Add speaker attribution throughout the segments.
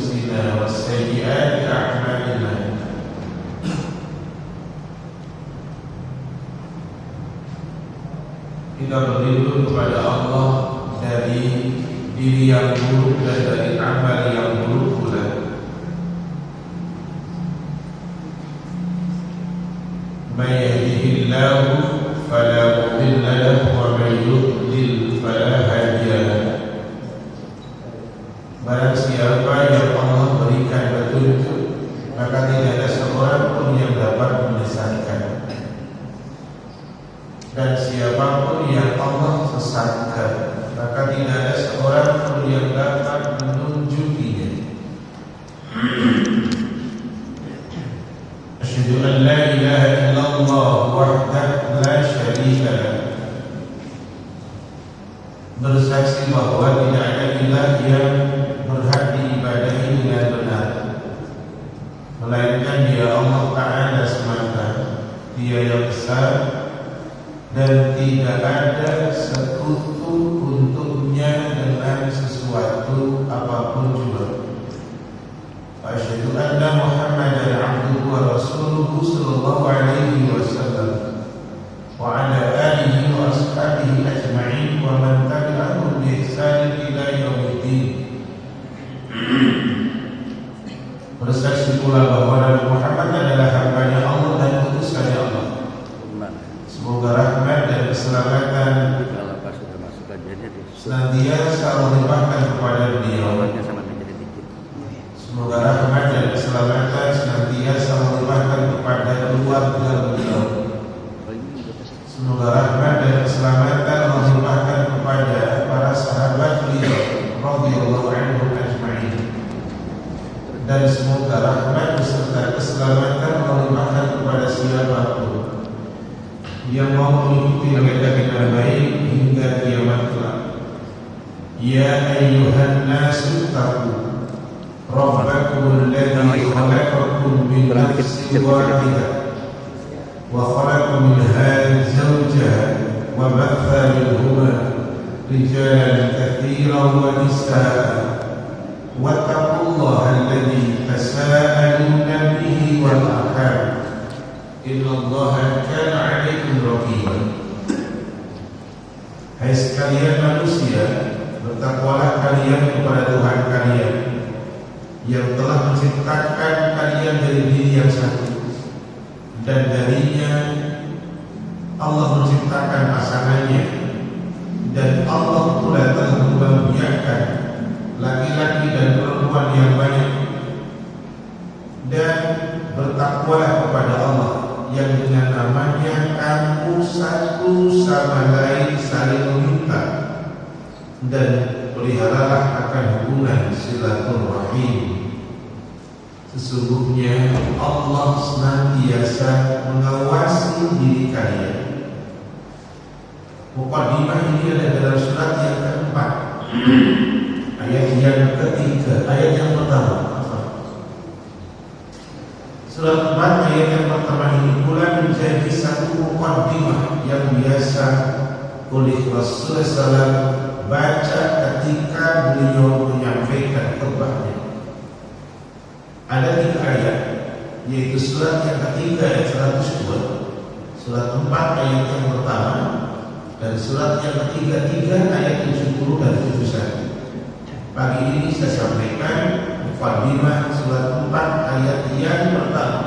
Speaker 1: أنفسنا وسيئات أعمالنا kita berlindung kepada Allah dari diri yang buruk dan dari amal yang buruk pula. May yahdihillahu fala mudilla lahu wa may yudlil fala hadiya lahu. Barang siapa yang Allah berikan petunjuk, maka tidak ada seorang pun yang dapat menyesatkan. Dan siapapun yang Allah sesatkan, maka tidak ada seorang pun yang dapat menunjukinya. Asyhadu an la ilaha illallah wahdahu la syarika lah. Bersaksi bahwa tidak ada ilah yang berhak diibadahi dengan benar, melainkan Dia Allah Ta'ala semata. Dia yang besar dan tidak ada sekutu untuknya dengan sesuatu apapun juga. Asyhadu anna Muhammadan abduhu wa rasuluhu sallallahu alaihi wasallam wa ala alihi wa ashabihi ajma'in wa man tabi'ahum bi ihsan ila yaumiddin. Bersaksi pula bahwa Nabi Muhammad adalah hamba-Nya Allah dan utusan-Nya Allah. Semoga rahmat dan keselamatan senantiasa melimpahkan kepada beliau. Semoga rahmat dan keselamatan senantiasa melimpahkan kepada keluarga beliau. Semoga rahmat dan keselamatan melimpahkan kepada para sahabat beliau radhiyallahu anhum ajma'in. Dan semoga rahmat beserta keselamatan melimpahkan kepada siapapun yang mau mengikuti mereka dengan baik hingga kiamat kelak. Ya ayyuhan nasu taqu rabbakum alladzi khalaqakum min nafsin wahidah wa khalaqa minha zawjaha wa batha minhuma rijalan katsiran wa nisaa'a wattaqullaha alladzi tasaaluna bihi wal arham innallaha kana 'alaikum raqiba. Hai sekalian manusia, bertakwalah kalian kepada Tuhan kalian yang telah menciptakan kalian dari diri yang satu, dan darinya Allah menciptakan pasangannya, dan Allah pula telah membiarkan laki-laki dan perempuan yang banyak. Dan bertakwalah kepada Allah yang dengan namanya kamu satu sama lain saling meminta, dan peliharalah akan hubungan silaturahim. Sesungguhnya Allah senantiasa mengawasi diri kalian. Muqaddimah ini ada dalam surat yang keempat, ayat yang ketiga, ayat yang pertama. Surat 4 ayat yang pertama ini pula menjadi satu muqaddimah yang biasa oleh Rasulullah SAW baca ketika beliau menyampaikan khutbahnya. Ada 3 ayat, yaitu surat yang ketiga ayat 102, surat 4 ayat yang pertama, dan surat yang ketiga ayat 70 dan 71. Pagi ini saya sampaikan muqaddimah surat 4 ayat yang pertama,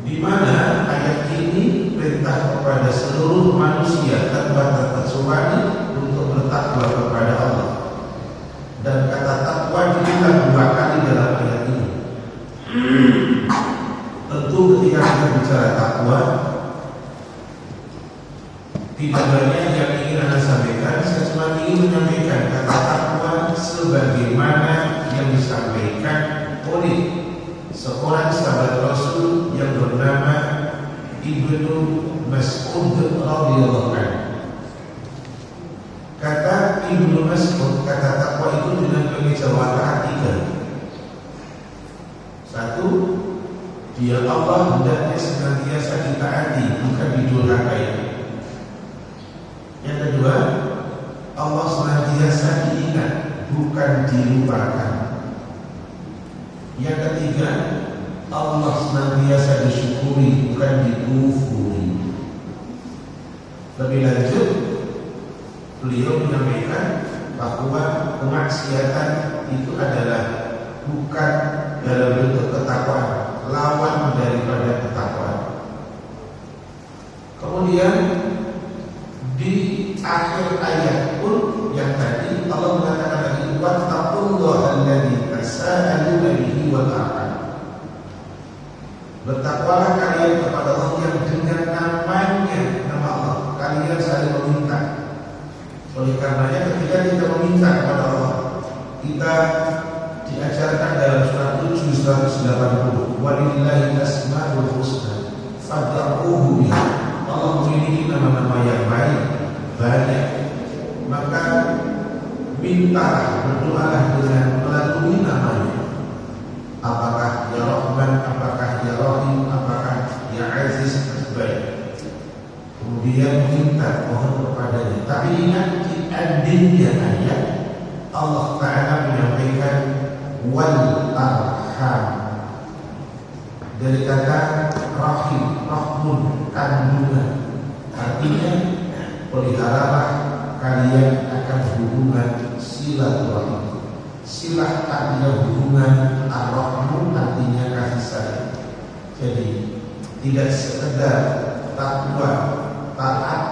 Speaker 1: di mana ayat ini perintah kepada seluruh manusia tanpa terkecuali untuk bertakwa kepada Allah. Dan kata takwa diulang 2 kali dalam ayat ini. Tentu ketika kita bicara takwa, tidak banyak yang ingin Anda sampaikan. Saya cuma ingin menyampaikan kata takwa sebagaimana yang disampaikan oleh seorang sahabat Rasul yang bernama Ibnu Mas'ud radhiyallahu anhu. Kata Ibnu Mas'ud, kata takwa itu dengan pembicaraan 3. 1, dia Allah hendaknya senantiasa ditaati, bukan didurhakai. Yang kedua, Allah senantiasa diingat, bukan akan dilupakan. Yang ketiga, Allah senantiasa disyukuri, bukan dikufuri. Lebih lanjut, beliau menyampaikan bahwa kemaksiatan itu adalah bukan dalam bentuk ketakwaan, lawan daripada ketakwaan. Kemudian di akhir ayat pun yang tadi Allah mengatakan lagi, wattaqullaha alladzi tasaaluna bihi wal arham. Bertakwalah kalian kepada Allah yang dengan namanya, nama Allah, kalian saling meminta. Oleh karenanya ketika kita meminta kepada Allah, kita diajarkan dalam surat 7 180, walillahi asmaul husna fad'uuhu biha. Allah memiliki nama-nama yang baik, banyak. Maka mintalah, berdoalah dengan melalui namanya. Apakah ya Rahman, apakah ya Rahim, apakah ya Aziz, baik. Kemudian minta, mohon kepadanya. Tapi ingat di endingnya ayat Allah Ta'ala menyampaikan wal arham, dari kata rahim, rahmun, kandungan. Artinya peliharalah kalian akan hubungan silaturahim. Silah artinya hubungan, ar-rahmu artinya kasih sayang. Jadi tidak sekedar takwa, taat,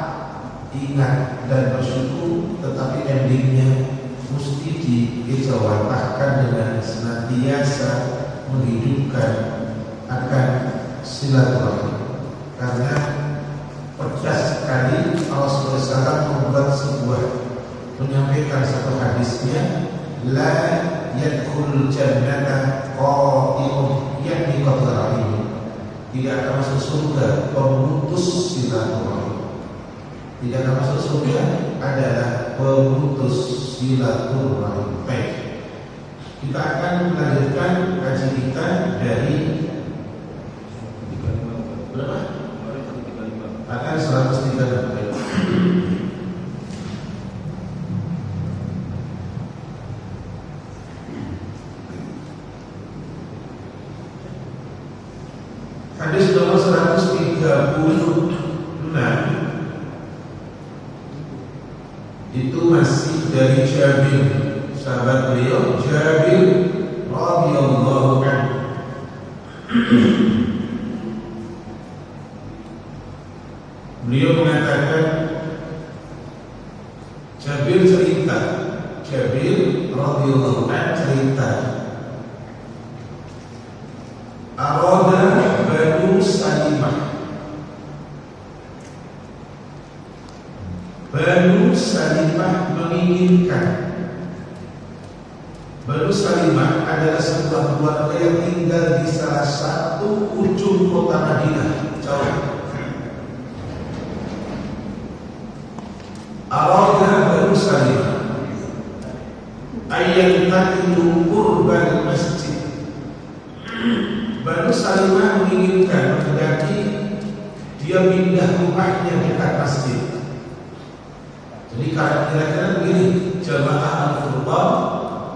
Speaker 1: ingat dan bersyukur, tetapi endingnya mesti dijawantahkan dengan senantiasa menghidupkan akan silaturahim. Karena pedas sekali Allah SWT membuat sebuah, menyampaikan satu hadisnya, la yadkhul jannata qati'un, yakni qatirahim. Tidak akan masuk surga pemutus silaturahim. Tidak akan masuk surga adalah pemutus silaturahim. Baik, kita akan melanjutkan kaji kita dari berapa? Akan 135. Hadis nomor 136 itu masih dari Jabir, sahabat beliau Jabir radhiyallahu anhu. Beliau mengatakan, Jabir cerita, Jabir radhiyallahu anhu cerita, arada Banu Salimah, Banu Salimah menginginkan. Banu Salimah adalah sebuah keluarga yang tinggal di salah satu ujung kota Madinah, jauh. Arada Banu Salimah ayat takidu qurban masjid. Banu Salimah menginginkan mendaki dia pindah rumahnya dekat masjid. Jadi kira-kira begini, jamaah Al-Furqan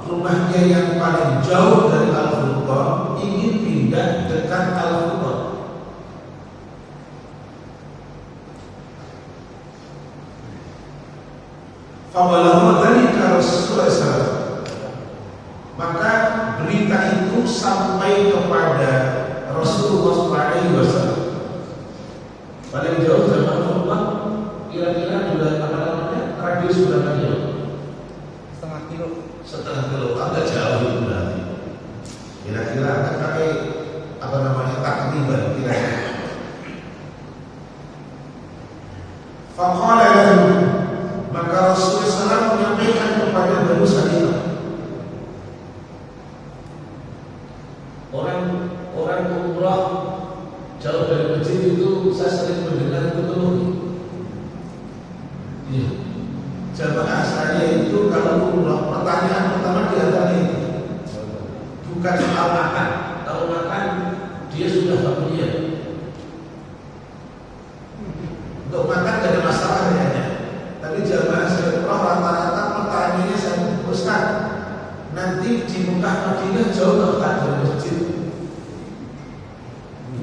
Speaker 1: rumahnya yang paling jauh dari Al-Furqan ingin pindah dekat Al-Furqan. Fabalagha dzalika Rasulullah SAW. Maka berita itu sampai kepada Rasulullah SAW. Paling jauh dari Al-Furqan kira-kira sudah radius berapa kilo? Setengah kilo, agak jauh itu berarti. Kira-kira akan pakai apa namanya takriban kira-kira. Faqala lahu, maka Rasulullah SAW menyampaikan kepada Banu Salimah, orang umrah jauh dari masjid itu saya sering mendengar itu penuh. Iya. Jamaah saya itu kalau umrah, pertanyaan pertama di antara itu bukan soal makan. Kalau makan dia sudah familiar. Untuk makan tidak ada masalah kayaknya. Tapi jamaah saya umrah rata-rata pertanyaannya saya Ustaz, nanti di Mekah Madinah jauh letak dari masjid.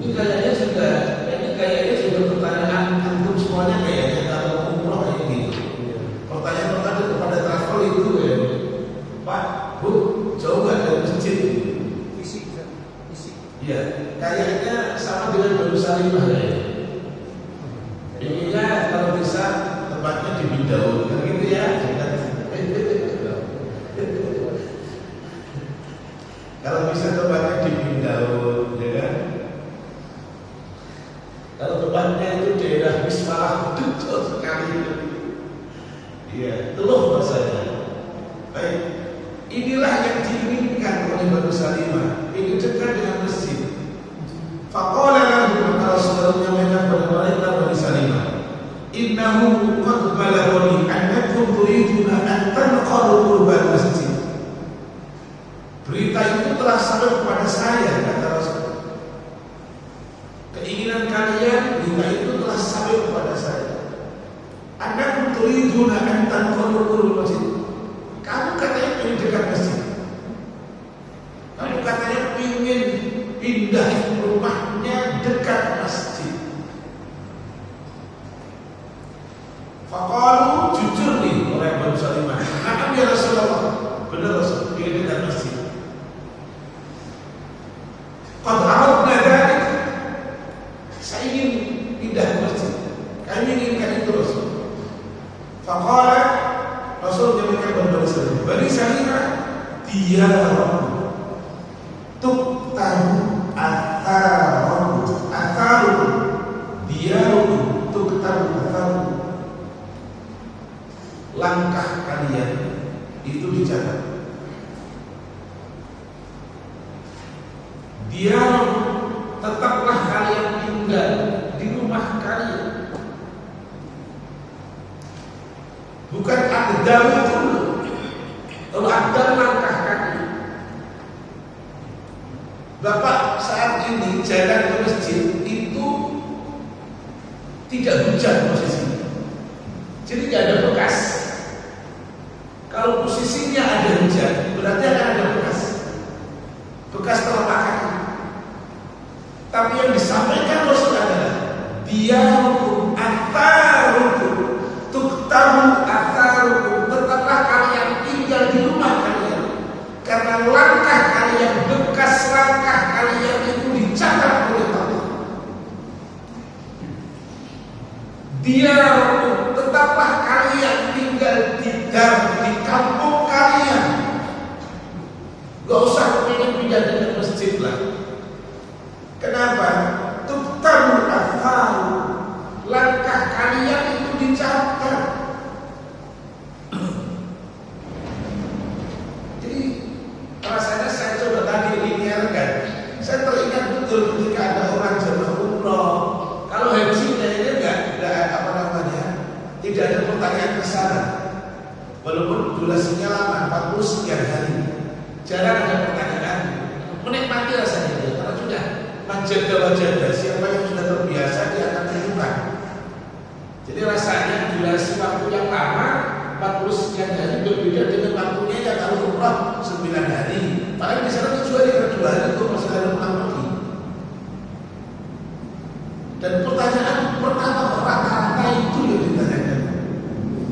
Speaker 1: Ini kayaknya juga pertanyaan antum semuanya kayaknya kalau umroh kayak gitu. Pertanyaan pertama kepada travel itu ya, Pak, Bu, jauh nggak dari masjid?
Speaker 2: Fisik.
Speaker 1: Iya, kayaknya sama dengan Banu Salimah kayaknya. Ininya kalau bisa tempatnya di Bidaun, kan gitu ya. Kalau bisa tempatnya di Bidaun, ya kan? Kalau tempatnya itu daerah Mismalah, jauh sekali. Iya, teluh rasanya. Baik, inilah yang diinginkan oleh Banu Salimah. Ini dekat dengan masjid. Faqala lahu, maka Rasulullah menyampaikan kepada mereka Banu Salimah, innahu qad balaghani annakum turiduna an tanqalu qurbal masjid. Berita itu telah sampai kepada saya, kata Rasul. Keinginan kalian, berita itu telah sampai kepada saya. Annakum turiduna an tanqalu qurbal masjid. Kamu katanya ingin dekat masjid. Kamu katanya ingin pindah rumahnya dekat masjid. Faqalu, jujur nih orang Banu Salimah, "Na'am ya Rasulullah." Benar Rasul, ingin dekat masjid. Qad aradna dzalik. Saya ingin pindah ke masjid. Kami inginkan itu Rasul. Faqala, Rasul menyampaikan kepada Banu Salimah, Bani Salimah, diyarahum tuktabu atharum diyarahum tuktabu atharum. Langkah kalian itu dicatat. Diam, tetaplah kalian tinggal di rumah kalian. Bukan aqdam dulu. Kalau aqdam langkah kaki. Bapak saat ini jalan ke masjid itu tidak hujan posisinya, jadi tidak ada bekas. Kalau posisinya ada hujan, berarti akan ada bekas telapak kaki. Tapi yang disampaikan Rasul adalah diyarukum atharukum tuktabu atharukum, tetaplah kalian tinggal di rumah kalian, karena langkah kalian, bekas langkah kalian itu dicatat oleh Allah. Diyarukum, tetaplah kalian tinggal di kampung kalian. Gak usah pindah ke masjid lah. Kenapa? Tuktabu atharu, langkah kalian itu dicatat. Jadi rasanya saya coba tadi linearkan. Saya teringat betul ketika ada orang jemaah umroh. Kalau haji kayaknya tidak ada pertanyaan ke sana. Walaupun durasinya lama, 40 sekian hari, jarang ada pertanyaan. Menikmati rasanya dia, karena sudah menjaga siapa yang sudah terbiasa dia akan tunjukkan. Jadi rasanya durasi waktu yang lama 40 sekian hari berbeda dengan waktunya yang kalau umrah 9 hari. Paling di sana kecuali 2 hari untuk masih ada pulang pergi. Dan pertanyaan pertama rata-rata itu yang ditanyakan,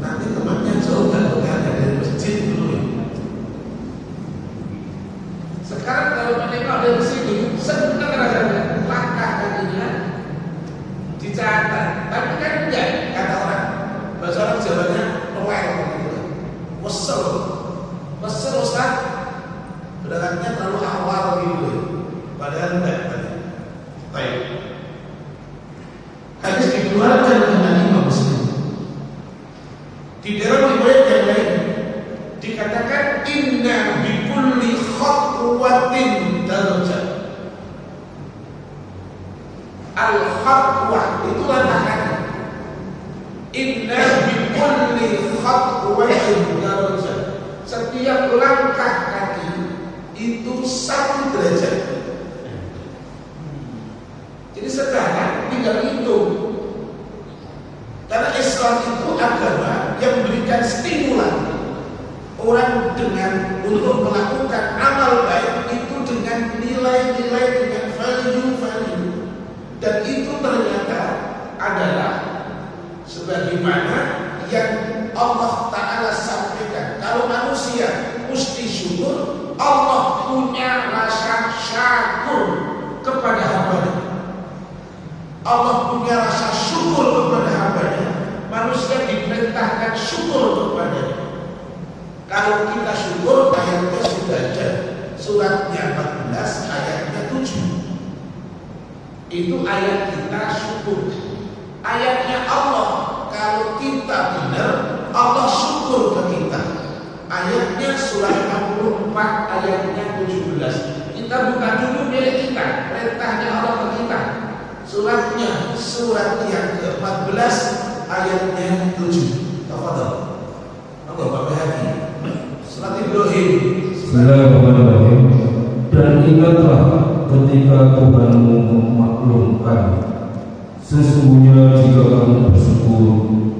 Speaker 1: nanti temannya jauh dan berada dari masjid dulu ya. Sekarang kalau menengok dari sini, senang rasanya, langkah kakinya dicatat. Tapi kan enggak, kata orang, bahasa orang Jawanya rewel gitu. Wesel Ustaz, berangkatnya terlalu awal gitu. Padahal enggak. Baik. Hadis dikeluarkan dengan Imam Muslim. Di dalam riwayat yang lain dikatakan inna bi kulli khatwatin darajah. Al-khatwah itu langkah kaki. Inna bi kulli khatwatin darajah. Setiap langkah kaki itu 1 derajat. Jadi sekarang tinggal hitung. Karena Islam itu agama yang memberikan stimulan orang dengan untuk melakukan amal baik itu dengan nilai-nilai, dengan value-value, dan itu ternyata adalah sebagaimana yang Allah Ta'ala sampaikan. Kalau manusia mesti syukur, Allah punya rasa syukur kepada hambanya. Allah punya rasa syukur kepada hambanya. Manusia diperintahkan syukur kepadanya. Kalau kita syukur, ayatnya sudah ada. Suratnya 14, ayatnya 7. Itu ayat kita syukur. Ayatnya Allah, kalau kita benar, Allah syukur ke kita. Ayatnya surat 64, ayatnya 17. Kita buka dulu milik kita, perintahnya Allah ke kita. Suratnya, surat yang ke-14, ayatnya 7. Tafadhol. Apa Pak Hadi? Surat Ibrahim.
Speaker 2: Bismillahirrahmanirrahim. Dan ingatlah ketika Tuhanmu memaklumkan, sesungguhnya jika kamu bersyukur,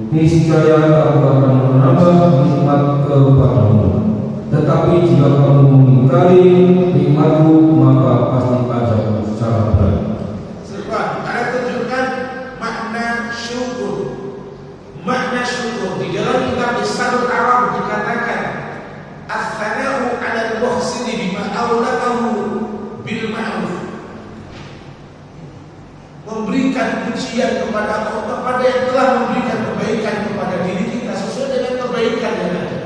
Speaker 2: niscaya Aku akan menambah nikmat kepadamu. Tetapi jika kamu mengingkari nikmatku, maka pasti padaku secara berat.
Speaker 1: Sebab ada tunjukkan makna syukur. Makna syukur di dalam kitab Lisanul Arab dikatakan as-sana'u 'ala al-muhsini bima awlaqahu bil ma'ruf. Memberikan pujian kepada Allah, kepada yang telah memberikan kebaikan kepada diri kita sesuai dengan kebaikan yang ada.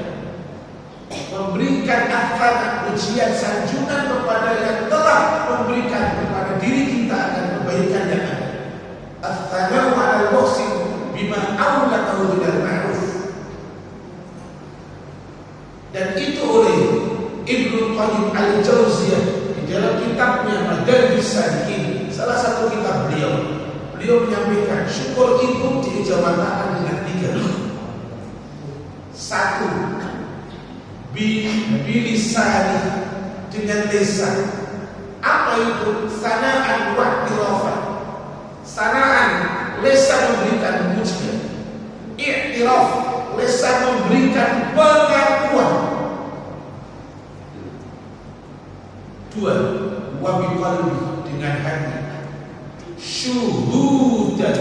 Speaker 1: Memberikan afana, pujian, sanjungan kepada yang telah memberikan kepada diri kita akan kebaikan yang ada. As-sana'u 'ala al-muhsin bima awlaqahu bil ma'ruf. Dan itu oleh Ibnu Qayyim al-Jauziyah di dalam kitabnya Madarijus Salikin, salah satu kitab beliau menyampaikan syukur itu diijabahkan dengan 3. 1. Bilisani, dengan lisan. Apa itu? Sana'an wa i'tirafan. Sana'an, lisan memberikan pujian. I'tiraf, lisan memberikan pengakuan. 2. Wa biqalbi, dengan hati. Syuhudan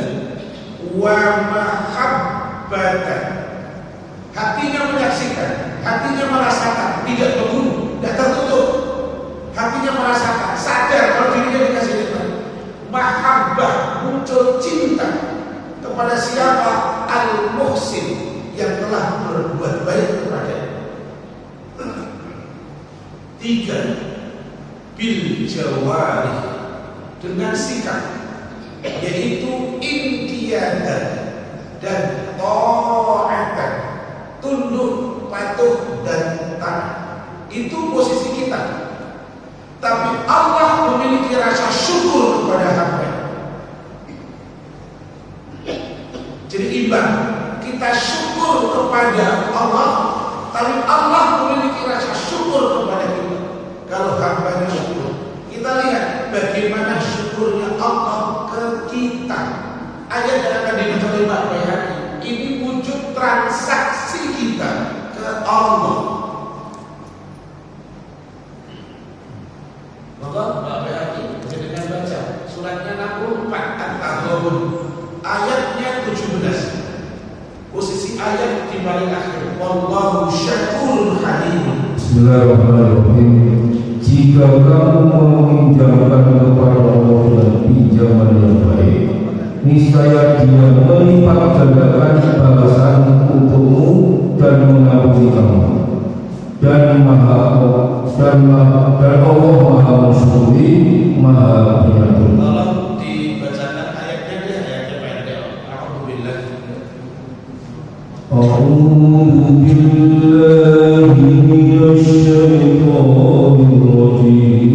Speaker 1: wa mahabbatan, hatinya menyaksikan, hatinya merasakan, tidak membunuh, tidak tertutup. Hatinya merasakan, sadar kalau dirinya dikasih nikmat. Mahabbah, muncul cinta kepada siapa? Al-Muhsin, yang telah berbuat baik kepadanya. 3. Bil jawari, dengan sikap, yaitu inqiyadan dan ta'atan, tunduk, patuh dan taat. Itu posisi kita. Tapi Allah memiliki rasa syukur kepada hamba. Jadi imbang, kita syukur kepada Allah, tapi Allah memiliki rasa syukur kepada kita. Kalau hambanya syukur, kita lihat bagaimana syukurnya Allah ke kita. Ayat yang akan dibaca oleh Pak Bayhaqi ini wujud transaksi kita ke Allah. Maka Pak Bayhaqi dengan baca suratnya 64 At-Taghabun, ayatnya 17. Posisi ayat di paling akhir. Wallahu syakurun halim.
Speaker 2: Bismillahirrahmanirrahim. Jika kamu meminjamkan kepada Allah dengan pinjaman yang baik, niscaya Dia melipat gandakan balasan untukmu dan mengampuni kamu. Dan Allah Maha Mensyukuri, Maha Penyayang.
Speaker 1: Tolong dibacakan ayatnya, dia ayatnya pendek. Alhamdulillah.
Speaker 2: A'udzu billahi minasy syaithanir rajim.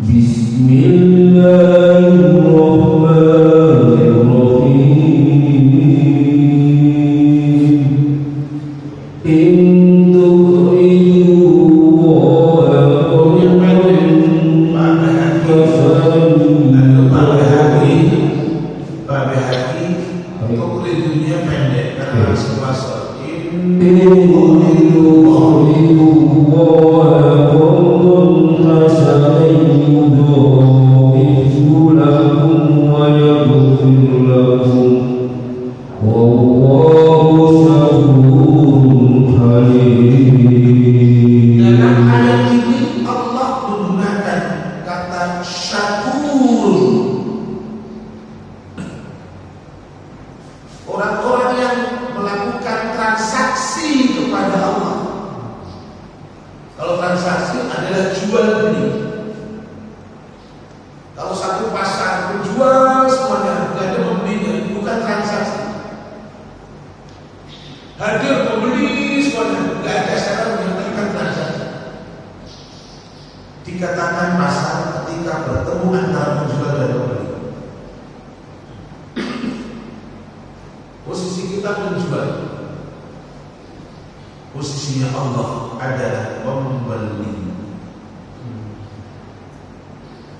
Speaker 2: Bismillahirrahmanirrahim. In tu'ridu
Speaker 1: Untuk dunia pendek karena langsung masuk. Allah adalah pembeli.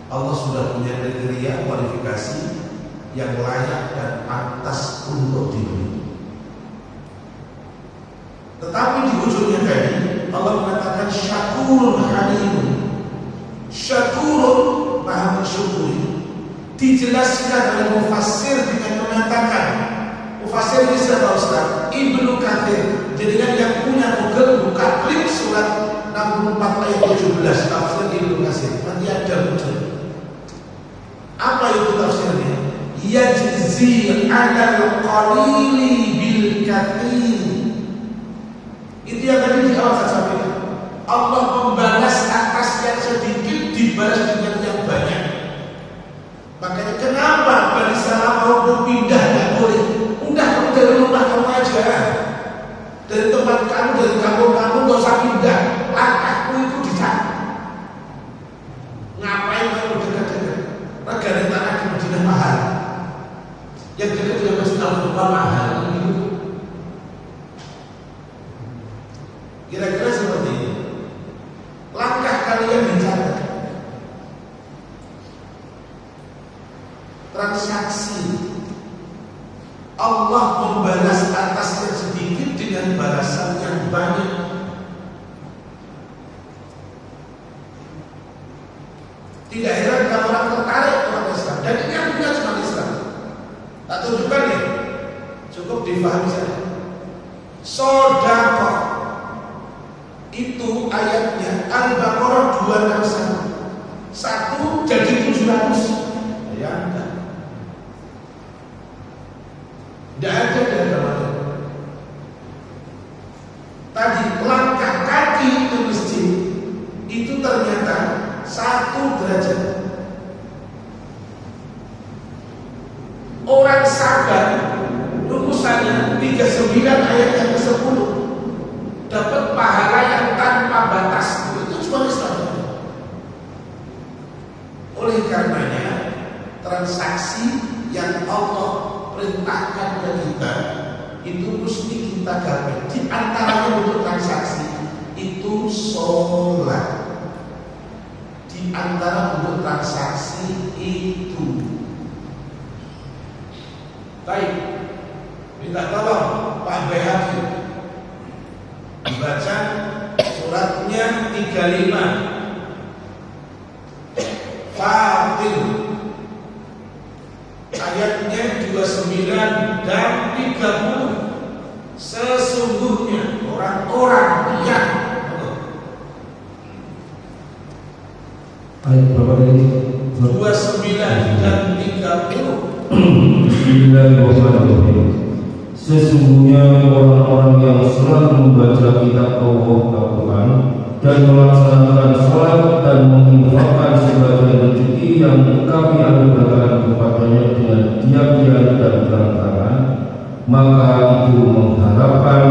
Speaker 1: Allah sudah punya kriteria kualifikasi yang layak dan pantas untuk dibeli. Tetapi di ujungnya tadi Allah mengatakan syakurun halimun. Syakurun, maha mensyukuri. Dijelaskan oleh mufassir dengan mengatakan, mufassir ini siapa Ustaz? Ibnu Katsir. Jadi kan yang punya Google buka klik surat 64 ayat 17 tafsir Ibnu Katsir. Nanti ada muncul. Apa itu tafsirnya? Yajzi 'alal qalili bil katsir. Itu yang tadi di awal saya sampaikan. Allah membalas atas yang sedikit dibalas dengan yang banyak. Makanya kenapa Bani Salam mau pindah nggak boleh? Udah kamu dari rumah kamu aja, dari tempat kamu, dari kampung kamu nggak usah pindah. Langkahmu itu di sana. Ngapain kamu dekat-dekat? Negara tanah di Madinah mahal. Yang dekat dengan Masjid Al-Qur'an mahal. Kira-kira seperti ini. Langkah kalian dicatat. Transaksi Allah membalas atas yang sedikit dengan balasan yang banyak. Tidak heran kalau orang tertarik orang Islam. Dan ini yang bukan cuma Islam. Tak tunjukkan ya. Cukup difahami saja. Sedekah itu ayatnya Al-Baqarah 261. Satu jadi 700. Bayangkan. Tidak ada di agamanya. Tadi langkah kaki ke masjid itu ternyata 1 derajat. Orang sabar rumusannya 39 ayat yang ke-10 dapat pahala yang tanpa batas. Itu cuma Islam. Oleh karenanya transaksi yang Allah perintahkan ke kita itu mesti kita gapai. Di antaranya untuk transaksi itu sholat. Di antara untuk transaksi itu. Baik, minta tolong Pak Bayhaqi dibaca suratnya 35 Fatir ayatnya 29 dan 30. Sesungguhnya orang-orang yang
Speaker 2: ayat berapa tadi?
Speaker 1: 29 dan 30.
Speaker 2: Bismillahirrahmanirrahim. Sesungguhnya orang-orang yang selalu membaca kitab Allah Al-Quran dan melaksanakan sholat dan menginfakkan sebagian rezeki yang kami anugerahkan kepadanya dengan diam-diam dan terang-terangan, maka itu mengharapkan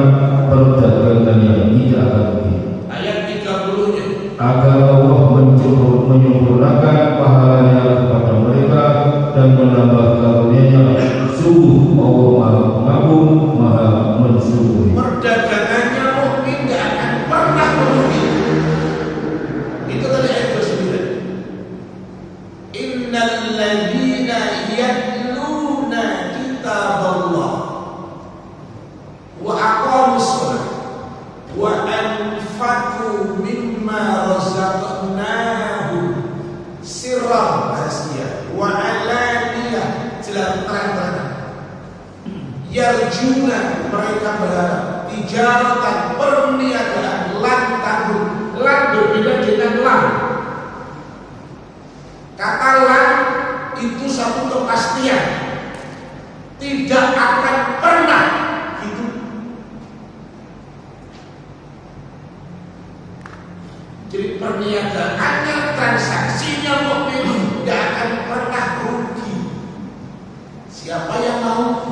Speaker 2: perdagangan yang tidak akan rugi.
Speaker 1: Ayat 30-nya.
Speaker 2: Agar Allah menyempurnakan pahalanya kepada mereka dan menambah karunia-Nya. Sungguh Allah Maha Pengampun, Maha Mensyukuri.
Speaker 1: Perdagangannya mukmin tidak akan pernah merugi. Itu tadi ayat 29. Innal ladzina yatluna kitaballah wa aqamus shalah wa anfaqu mimma razaqnahum sirran hasiyah wa alaniyah, jelas terang-terangan. Yarjuna, mereka berharap, tijaratan, perniagaan, lan tanggung. Lan berbeda dengan lan. Kata lan itu satu kepastian, tidak akan pernah hidup. Jadi perniagaannya, transaksinya mukmin tidak akan pernah rugi. Siapa yang mau